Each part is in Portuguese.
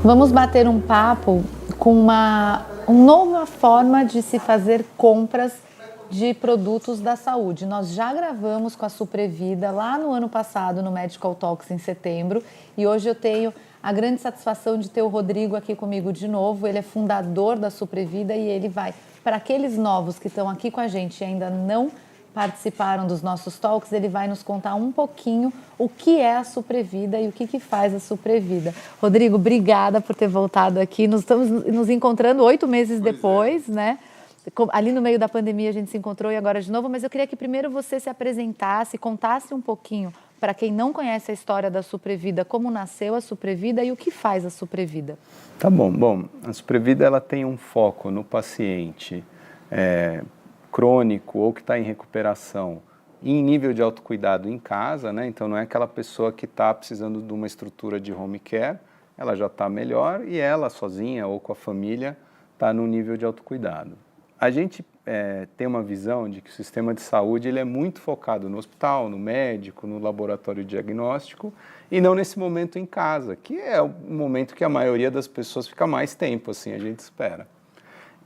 Vamos bater um papo com uma nova forma de se fazer compras de produtos da saúde. Nós já gravamos com a Suprevida lá no ano passado, no Medical Talks em setembro, e hoje eu tenho a grande satisfação de ter o Rodrigo aqui comigo de novo. Ele é fundador da Suprevida e ele vai, para aqueles novos que estão aqui com a gente e ainda não participaram dos nossos talks, ele vai nos contar um pouquinho o que é a Suprevida e o que faz a Suprevida. Rodrigo, obrigada por ter voltado aqui. Nós estamos nos encontrando 8 meses depois, né? Ali no meio da pandemia a gente se encontrou e agora de novo, mas eu queria que primeiro você se apresentasse, contasse um pouquinho para quem não conhece a história da Suprevida, como nasceu a Suprevida e o que faz a Suprevida. Tá bom. Bom, a Suprevida ela tem um foco no paciente crônico ou que está em recuperação em nível de autocuidado em casa, né? Então não é aquela pessoa que está precisando de uma estrutura de home care, ela já está melhor e ela sozinha ou com a família está no nível de autocuidado. A gente tem uma visão de que o sistema de saúde ele é muito focado no hospital, no médico, no laboratório diagnóstico e não nesse momento em casa, que é o momento que a maioria das pessoas fica mais tempo, assim, a gente espera.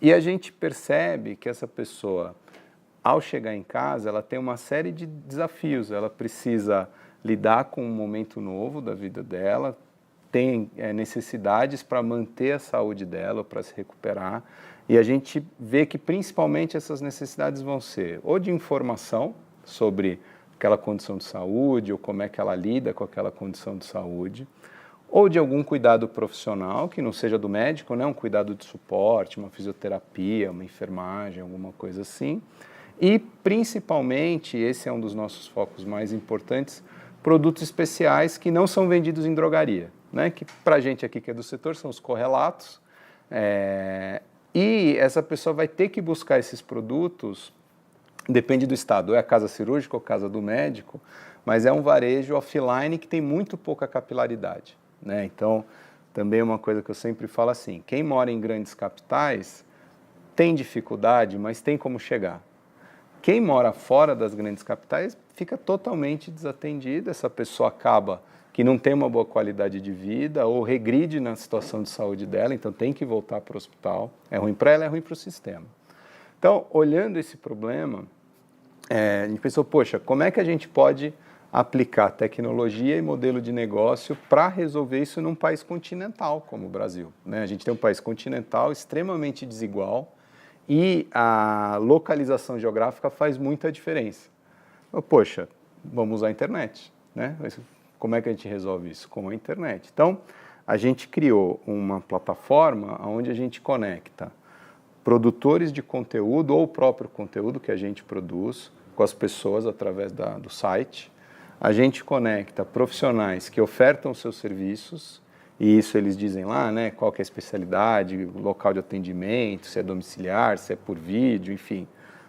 E a gente percebe que essa pessoa, ao chegar em casa, ela tem uma série de desafios, ela precisa lidar com um momento novo da vida dela, tem necessidades para manter a saúde dela, para se recuperar, e a gente vê que principalmente essas necessidades vão ser ou de informação sobre aquela condição de saúde, ou como é que ela lida com aquela condição de saúde, ou de algum cuidado profissional, que não seja do médico, né? Um cuidado de suporte, uma fisioterapia, uma enfermagem, alguma coisa assim. E, principalmente, esse é um dos nossos focos mais importantes, produtos especiais que não são vendidos em drogaria, né? Que para a gente aqui que é do setor são os correlatos, e essa pessoa vai ter que buscar esses produtos, depende do estado, ou é a casa cirúrgica ou a casa do médico, mas é um varejo offline que tem muito pouca capilaridade, né? Então, também uma coisa que eu sempre falo assim, quem mora em grandes capitais tem dificuldade, mas tem como chegar. Quem mora fora das grandes capitais fica totalmente desatendido, essa pessoa acaba que não tem uma boa qualidade de vida ou regride na situação de saúde dela, então tem que voltar para o hospital. É ruim para ela, é ruim para o sistema. Então, olhando esse problema, a gente pensou, poxa, como é que a gente pode aplicar tecnologia e modelo de negócio para resolver isso num país continental como o Brasil, né? A gente tem um país continental extremamente desigual e a localização geográfica faz muita diferença. Poxa, vamos usar a internet, né? Como é que a gente resolve isso? Com a internet. Então, a gente criou uma plataforma onde a gente conecta produtores de conteúdo ou o próprio conteúdo que a gente produz com as pessoas através do site. A gente conecta profissionais que ofertam seus serviços, e isso eles dizem lá, né, qual que é a especialidade, o local de atendimento, se é domiciliar, se é por vídeo, enfim,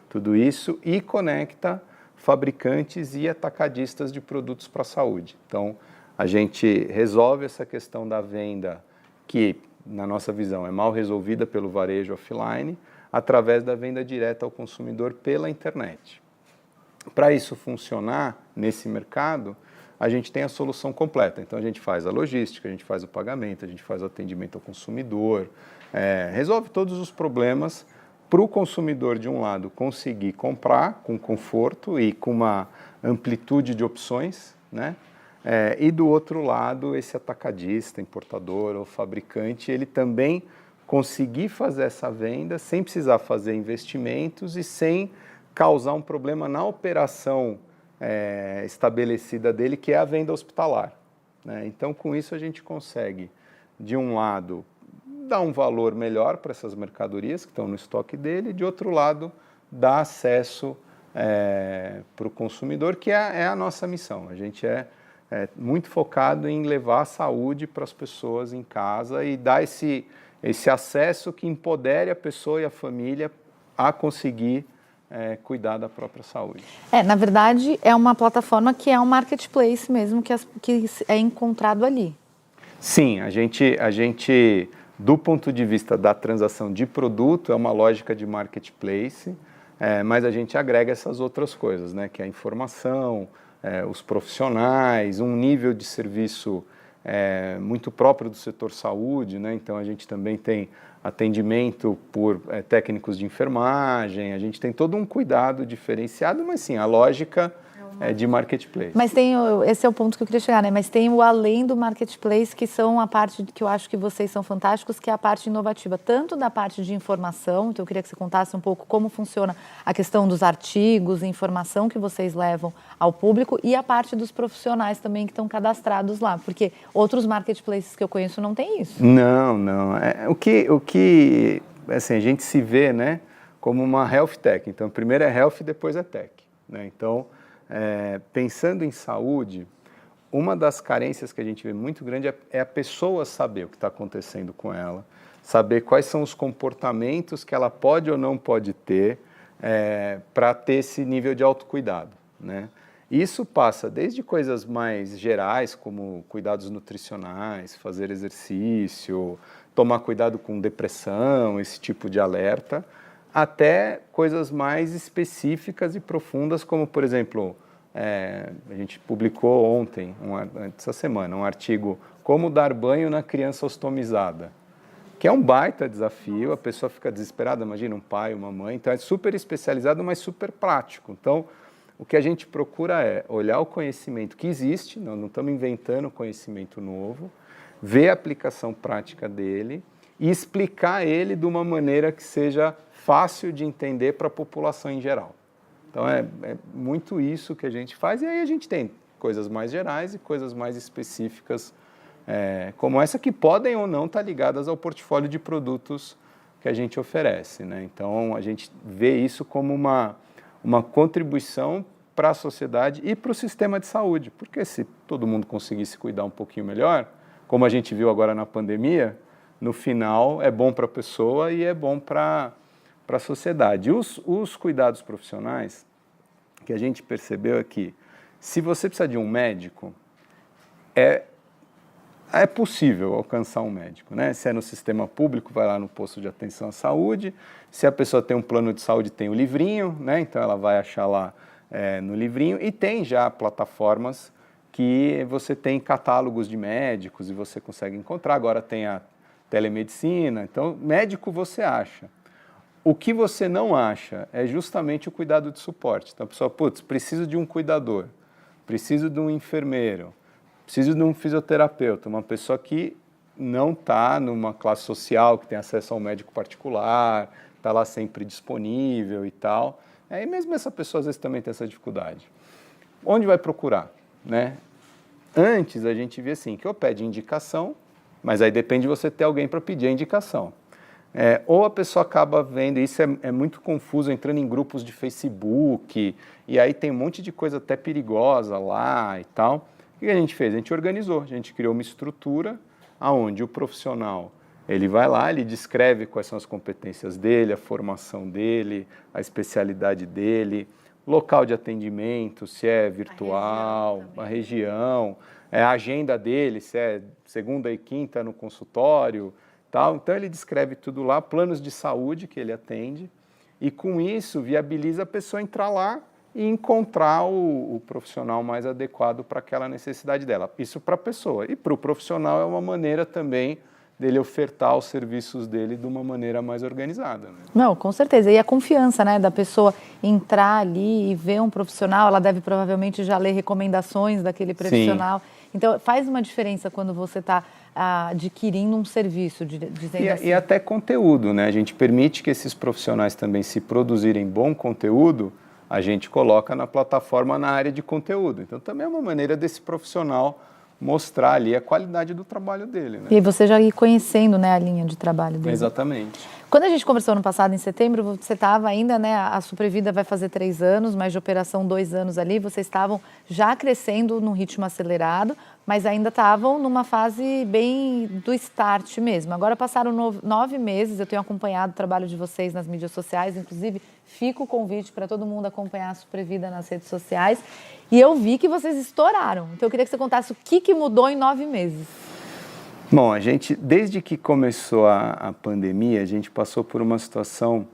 tudo isso, e conecta fabricantes e atacadistas de produtos para a saúde. Então, a gente resolve essa questão da venda que, na nossa visão, é mal resolvida pelo varejo offline, através da venda direta ao consumidor pela internet. Para isso funcionar nesse mercado, a gente tem a solução completa. Então, a gente faz a logística, a gente faz o pagamento, a gente faz o atendimento ao consumidor, resolve todos os problemas para o consumidor, de um lado, conseguir comprar com conforto e com uma amplitude de opções, né? E do outro lado, esse atacadista, importador ou fabricante, ele também conseguir fazer essa venda sem precisar fazer investimentos e sem causar um problema na operação estabelecida dele, que é a venda hospitalar, né? Então, com isso, a gente consegue, de um lado, dar um valor melhor para essas mercadorias que estão no estoque dele, e de outro lado, dar acesso para o consumidor, que é a nossa missão. A gente é muito focado em levar a saúde para as pessoas em casa e dar esse acesso que empodere a pessoa e a família a conseguir cuidar da própria saúde. Na verdade, é uma plataforma que é um marketplace mesmo, que é encontrado ali. Sim, a gente, do ponto de vista da transação de produto, é uma lógica de marketplace, mas a gente agrega essas outras coisas, né, que é a informação, os profissionais, um nível de serviço muito próprio do setor saúde, né? Então a gente também tem atendimento por técnicos de enfermagem, a gente tem todo um cuidado diferenciado, mas sim, a lógica é de marketplace. Mas esse é o ponto que eu queria chegar, né? Mas tem o além do marketplace, que são a parte que eu acho que vocês são fantásticos, que é a parte inovativa, tanto da parte de informação, então eu queria que você contasse um pouco como funciona a questão dos artigos, informação que vocês levam ao público e a parte dos profissionais também que estão cadastrados lá, porque outros marketplaces que eu conheço não tem isso. Não. O que assim, a gente se vê, né, como uma health tech. Então, primeiro é health e depois é tech, né? Então, pensando em saúde, uma das carências que a gente vê muito grande é a pessoa saber o que está acontecendo com ela, saber quais são os comportamentos que ela pode ou não pode ter para ter esse nível de autocuidado, né? Isso passa desde coisas mais gerais, como cuidados nutricionais, fazer exercício, tomar cuidado com depressão, esse tipo de alerta, até coisas mais específicas e profundas, como, por exemplo, a gente publicou ontem, essa semana, um artigo Como dar banho na criança ostomizada, que é um baita desafio, a pessoa fica desesperada, imagina um pai, uma mãe, então é super especializado, mas super prático. Então, o que a gente procura é olhar o conhecimento que existe, nós não estamos inventando conhecimento novo, ver a aplicação prática dele e explicar ele de uma maneira que seja fácil de entender para a população em geral. Então, é muito isso que a gente faz, e aí a gente tem coisas mais gerais e coisas mais específicas, como essa, que podem ou não estar ligadas ao portfólio de produtos que a gente oferece, né? Então, a gente vê isso como uma contribuição para a sociedade e para o sistema de saúde, porque se todo mundo conseguisse cuidar um pouquinho melhor, como a gente viu agora na pandemia, no final é bom para a pessoa e é bom para a sociedade. Os cuidados profissionais, que a gente percebeu é que, se você precisa de um médico, é possível alcançar um médico, né? Se é no sistema público, vai lá no posto de atenção à saúde. Se a pessoa tem um plano de saúde, tem o livrinho, né? Então ela vai achar lá no livrinho. E tem já plataformas que você tem catálogos de médicos e você consegue encontrar. Agora tem a telemedicina. Então, médico você acha. O que você não acha é justamente o cuidado de suporte. Então a pessoa, preciso de um cuidador, preciso de um enfermeiro, preciso de um fisioterapeuta, uma pessoa que não está numa classe social, que tem acesso a um médico particular, está lá sempre disponível e tal. E mesmo essa pessoa às vezes também tem essa dificuldade. Onde vai procurar, né? Antes a gente via assim, que ou pede indicação, mas aí depende de você ter alguém para pedir a indicação. Ou a pessoa acaba vendo, isso é muito confuso, entrando em grupos de Facebook, e aí tem um monte de coisa até perigosa lá e tal. O que a gente fez? A gente organizou, a gente criou uma estrutura onde o profissional, ele vai lá, ele descreve quais são as competências dele, a formação dele, a especialidade dele, local de atendimento, se é virtual, a região, a agenda dele, se é segunda e quinta no consultório, tal. Então ele descreve tudo lá, planos de saúde que ele atende, e com isso viabiliza a pessoa entrar lá e encontrar o profissional mais adequado para aquela necessidade dela. Isso para a pessoa. E para o profissional é uma maneira também dele ofertar os serviços dele de uma maneira mais organizada, né? Não, com certeza. E a confiança, né, da pessoa entrar ali e ver um profissional, ela deve provavelmente já ler recomendações daquele profissional. Sim. Então, faz uma diferença quando você está adquirindo um serviço, dizendo assim. E até conteúdo, né? A gente permite que esses profissionais também, se produzirem bom conteúdo, a gente coloca na plataforma na área de conteúdo. Então, também é uma maneira desse profissional mostrar ali a qualidade do trabalho dele, né? E você já ir conhecendo, né, a linha de trabalho dele. Exatamente. Quando a gente conversou no passado, em setembro, você estava ainda, né, a Suprevida vai fazer 3 anos, mas de operação 2 anos ali, vocês estavam já crescendo num ritmo acelerado, mas ainda estavam numa fase bem do start mesmo. Agora passaram 9 meses, eu tenho acompanhado o trabalho de vocês nas mídias sociais, inclusive fica o convite para todo mundo acompanhar a Suprevida nas redes sociais, e eu vi que vocês estouraram. Então eu queria que você contasse o que mudou em 9 meses. Bom, a gente, desde que começou a pandemia, a gente passou por uma situação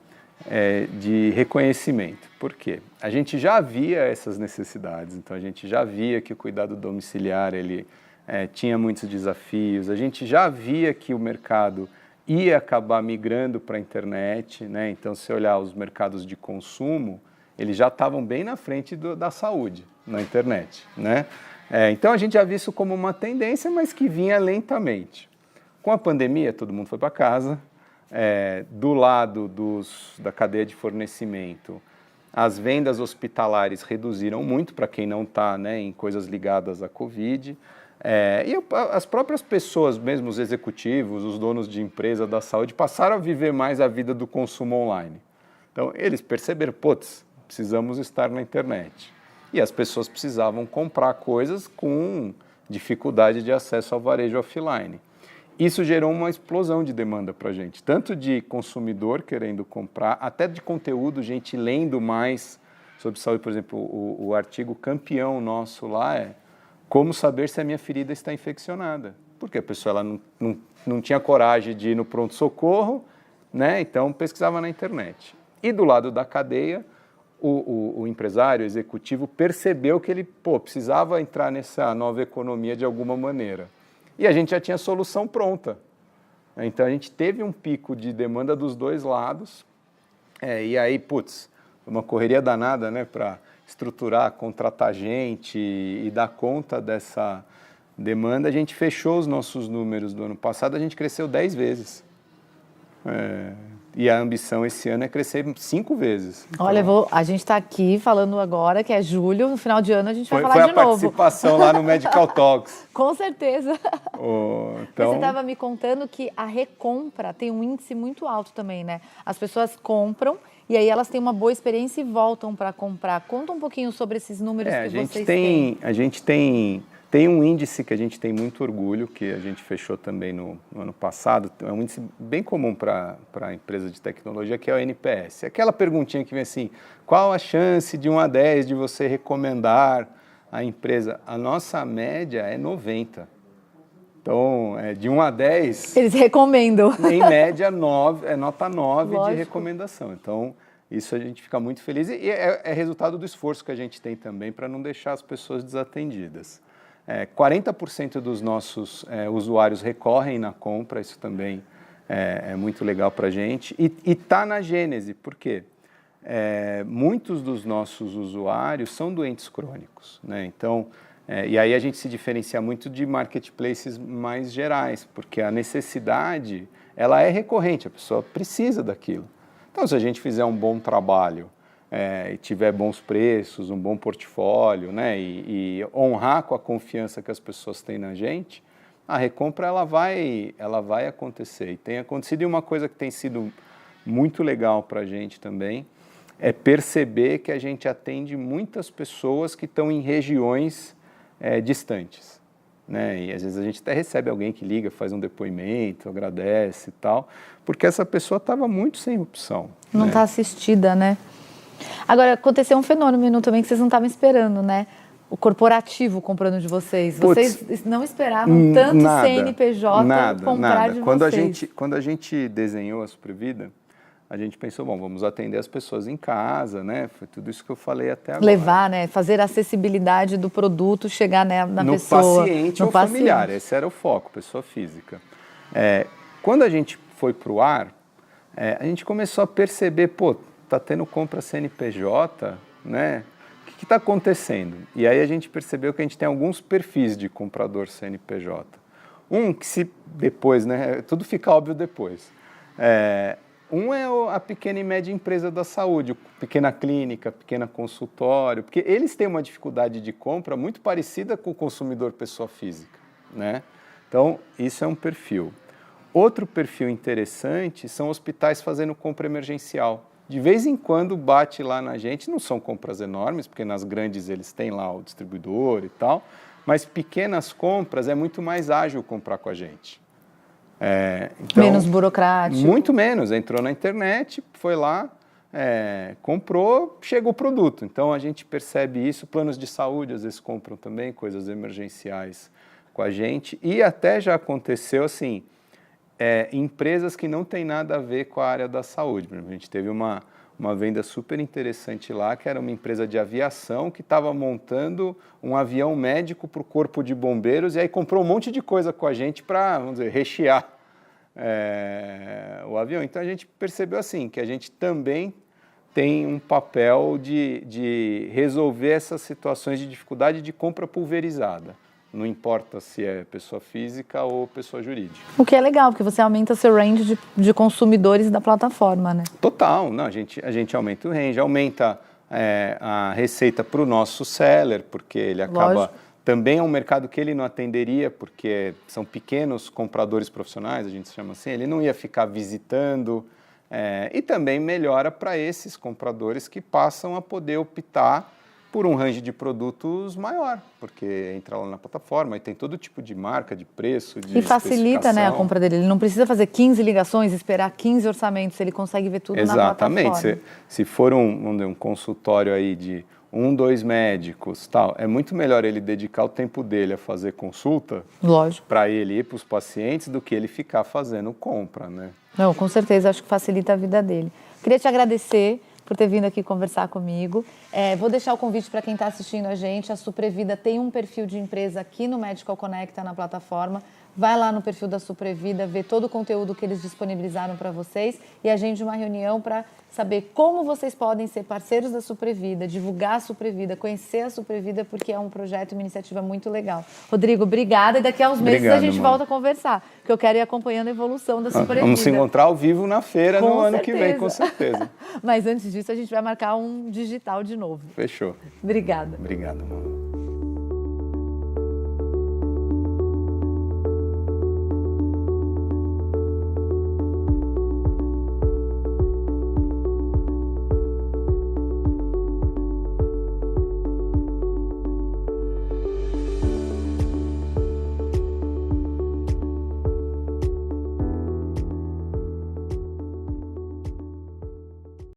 de reconhecimento. Por quê? A gente já via essas necessidades, então a gente já via que o cuidado domiciliar ele tinha muitos desafios. A gente já via que o mercado ia acabar migrando para a internet, né? Então, se olhar os mercados de consumo, eles já estavam bem na frente da saúde na internet, né? Então, a gente já viu isso como uma tendência, mas que vinha lentamente. Com a pandemia, todo mundo foi para casa. Do lado da cadeia de fornecimento, as vendas hospitalares reduziram muito para quem não está, né, em coisas ligadas à Covid. E as próprias pessoas, mesmo os executivos, os donos de empresa da saúde, passaram a viver mais a vida do consumo online. Então, eles perceberam, precisamos estar na internet. E as pessoas precisavam comprar coisas com dificuldade de acesso ao varejo offline. Isso gerou uma explosão de demanda para a gente, tanto de consumidor querendo comprar, até de conteúdo, gente lendo mais sobre saúde. Por exemplo, o artigo campeão nosso lá é como saber se a minha ferida está infeccionada. Porque a pessoa ela não tinha coragem de ir no pronto-socorro, né? Então pesquisava na internet. E do lado da cadeia, o empresário, o executivo, percebeu que ele precisava entrar nessa nova economia de alguma maneira. E a gente já tinha a solução pronta. Então, a gente teve um pico de demanda dos dois lados. E aí, uma correria danada, né, para estruturar, contratar gente e dar conta dessa demanda. A gente fechou os nossos números do ano passado, a gente cresceu 10 vezes. E a ambição esse ano é crescer 5 vezes. Então, olha, a gente está aqui falando agora que é julho, no final de ano a gente vai falar de novo. Foi a participação lá no Medical Talks. Com certeza. Então... Mas você estava me contando que a recompra tem um índice muito alto também, né? As pessoas compram e aí elas têm uma boa experiência e voltam para comprar. Conta um pouquinho sobre esses números que vocês têm. A gente tem um índice que a gente tem muito orgulho, que a gente fechou também no ano passado. É um índice bem comum para a empresa de tecnologia, que é o NPS. Aquela perguntinha que vem assim, qual a chance de 1 a 10 de você recomendar a empresa? A nossa média é 90. Então, de 1 a 10... Eles recomendam. Em média, 9, nota 9 Lógico. De recomendação. Então, isso a gente fica muito feliz. E é resultado do esforço que a gente tem também para não deixar as pessoas desatendidas. 40% dos nossos usuários recorrem na compra, isso também é muito legal para a gente. E está na gênese, por quê? Muitos dos nossos usuários são doentes crônicos, né? Então, e aí a gente se diferencia muito de marketplaces mais gerais, porque a necessidade ela é recorrente, a pessoa precisa daquilo. Então, se a gente fizer um bom trabalho, e tiver bons preços, um bom portfólio, né, e honrar com a confiança que as pessoas têm na gente, a recompra ela vai acontecer. E tem acontecido, e uma coisa que tem sido muito legal para a gente também é perceber que a gente atende muitas pessoas que estão em regiões distantes, né? E às vezes a gente até recebe alguém que liga, faz um depoimento, agradece e tal, porque essa pessoa estava muito sem opção. Não está assistida, né? Agora, aconteceu um fenômeno também que vocês não estavam esperando, né? O corporativo comprando de vocês. Vocês não esperavam tanto CNPJ comprar de vocês. Quando a gente desenhou a Suprevida, a gente pensou, vamos atender as pessoas em casa, né? Foi tudo isso que eu falei até agora. Levar, né? Fazer a acessibilidade do produto, chegar na pessoa. No paciente ou familiar, esse era o foco, pessoa física. Quando a gente foi para o ar, a gente começou a perceber, está tendo compra CNPJ, né? O que está acontecendo? E aí a gente percebeu que a gente tem alguns perfis de comprador CNPJ. Que se depois, né? Tudo fica óbvio depois. Um é a pequena e média empresa da saúde, pequena clínica, pequena consultório, porque eles têm uma dificuldade de compra muito parecida com o consumidor pessoa física, né? Então, isso é um perfil. Outro perfil interessante são hospitais fazendo compra emergencial. De vez em quando bate lá na gente, não são compras enormes, porque nas grandes eles têm lá o distribuidor e tal, mas pequenas compras é muito mais ágil comprar com a gente. Então, menos burocrático. Muito menos. Entrou na internet, foi lá, comprou, chegou o produto. Então, a gente percebe isso. Planos de saúde, às vezes, compram também coisas emergenciais com a gente. E até já aconteceu, assim, empresas que não têm nada a ver com a área da saúde. A gente teve uma uma venda super interessante lá, que era uma empresa de aviação que estava montando um avião médico para o corpo de bombeiros e aí comprou um monte de coisa com a gente para, vamos dizer, rechear o avião. Então a gente percebeu assim, que a gente também tem um papel de resolver essas situações de dificuldade de compra pulverizada. Não importa se é pessoa física ou pessoa jurídica. O que é legal, porque você aumenta seu range de consumidores da plataforma, né? Total, não, a gente aumenta o range, aumenta a receita para o nosso seller, porque ele acaba... Lógico. Também é um mercado que ele não atenderia, porque são pequenos compradores profissionais, a gente chama assim, ele não ia ficar visitando... e também melhora para esses compradores que passam a poder optar por um range de produtos maior, porque entra lá na plataforma e tem todo tipo de marca, de preço, de E facilita, né, a compra dele. Ele não precisa fazer 15 ligações, esperar 15 orçamentos, ele consegue ver tudo na plataforma. Exatamente. Se for um consultório aí de 2 médicos, tal, é muito melhor ele dedicar o tempo dele a fazer consulta, lógico, para ele ir para os pacientes, do que ele ficar fazendo compra, né? Não, com certeza, acho que facilita a vida dele. Queria te agradecer por ter vindo aqui conversar comigo. Vou deixar o convite para quem está assistindo a gente. A Suprevida tem um perfil de empresa aqui no Medical Connecta, na plataforma. Vai lá no perfil da Suprevida, vê todo o conteúdo que eles disponibilizaram para vocês e agende uma reunião para saber como vocês podem ser parceiros da Suprevida, divulgar a Suprevida, conhecer a Suprevida, porque é um projeto, uma iniciativa muito legal. Rodrigo, obrigada. E daqui a uns meses a gente volta a conversar, que eu quero ir acompanhando a evolução da Suprevida. Vamos se encontrar ao vivo na feira no ano que vem, com certeza. Mas antes disso, a gente vai marcar um digital de novo. Fechou. Obrigada. Obrigado, Manu.